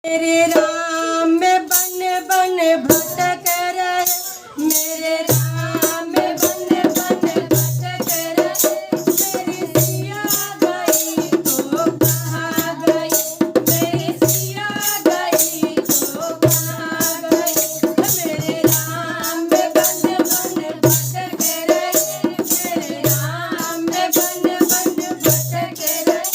मेरे राम में बन बन भटक रहे, मेरे राम में बन बन भटक रहे। मेरी सिया गई तो कहाँ गई, मेरी सिया गई तो कहाँ गई। मेरे राम में बन बन भटक रहे, मेरे राम में बन बन भटक रहे।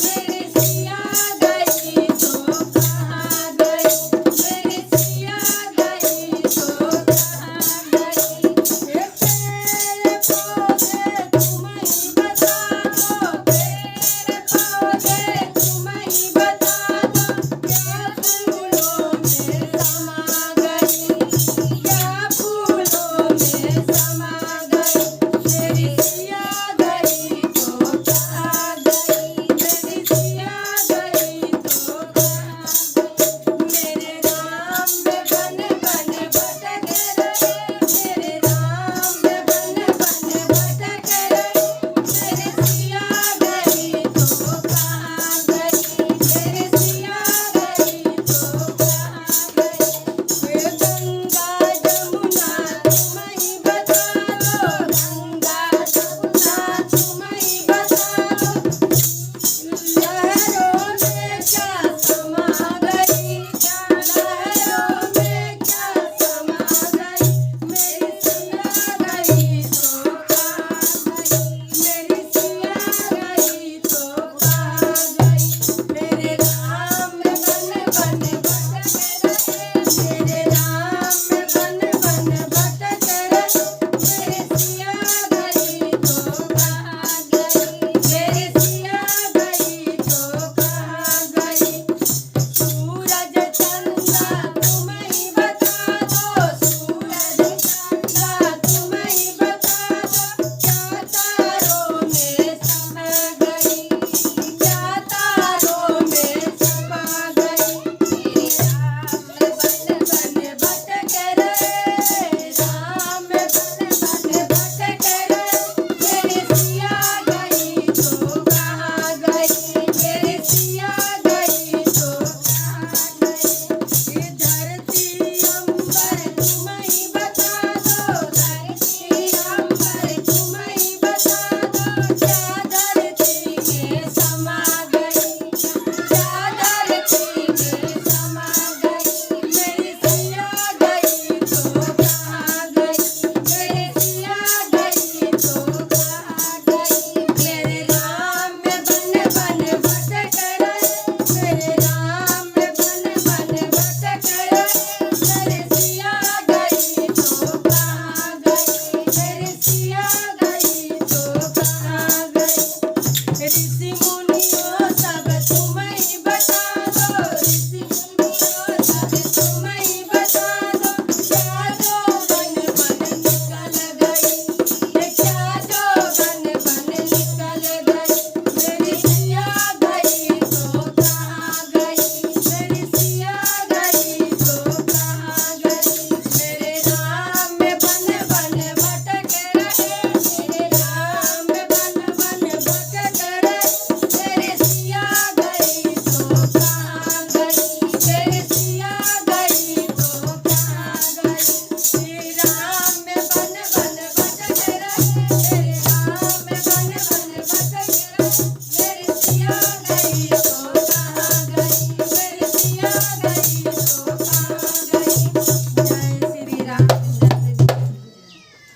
मेरी सिया गई तो कहाँ गई, मेरी सिया गई तो कहाँ गई। तेरे पौधे तुम ही बता दो, तेरे पौधे तुम ही बता दो। क्या फूलों में समा गई, क्या फूलों में समा गई। मेरी सिया गई तो कहाँ गई, मेरी सिया गई तो कहाँ गई। मेरे राम में बन बन भटक रहे, मेरे राम में बन बन भटक रहे। मेरी सिया गई तो कहाँ गई, मेरी सिया गई तो कहाँ गई। गंगा जमुना तुम ही बता दो, गंगा जमुना तुम ही बता दो। लहरों में क्या समा गई, लहरों में क्या समा गई। मेरी सिया गई तो कहाँ गई, मेरी सिया गई तो कहाँ गई। मेरे राम में बन बन भटक रहे, मेरे राम में बन बन भटक रहे। मेरी सिया गई तो कहाँ गई, मेरी सिया गई तो कहाँ गई। सूरज चंद्रा तुम ही बता दो, सूरज चंद्रा तुम ही बता दो। क्या तारों में समा गई, क्या तारों में समा गई। मेरे राम में बन बन भटक रहे, राम में बन बन भटक रहे। मेरी सिया गई तो कहाँ गई, मेरी सिया गई तो कहाँ गई। ये धरती अंबर तुम ही बता दो, धरती अंबर तुम ही बता दो। क्या धरती में समा गई, क्या धरती में समा गई। मेरी सिया गई तो कहाँ गई, मेरी सिया गई तो कहाँ गई। मेरे राम में बन बन भटक रहे, मेरे राम में बन बन भटक रहे। मेरी सिया गई तो कहाँ गई, मेरी सिया गई तो कहाँ गई। ऋषि मुनियों सब तुम ही बता दो, ऋषि मुनियों सब तुम ही बता दो। क्या जोगन बन निकल गई, क्या जोगन बन निकल गई। मेरी सिया गई तो कहाँ गई, मेरी सिया गई तो कहाँ गई। मेरे राम में बन बन भटक रहे, मेरे राम में बन बन भटक रहे। मेरी सिया गई तो कहाँ गई, मेरी सिया गई तो कहाँ गई। श्री राम में बन बन भटक रहे, मेरे राम में बन बन भटक रहे। मेरी सिया गई तो कहाँ गई, मेरी सिया गई तो कहाँ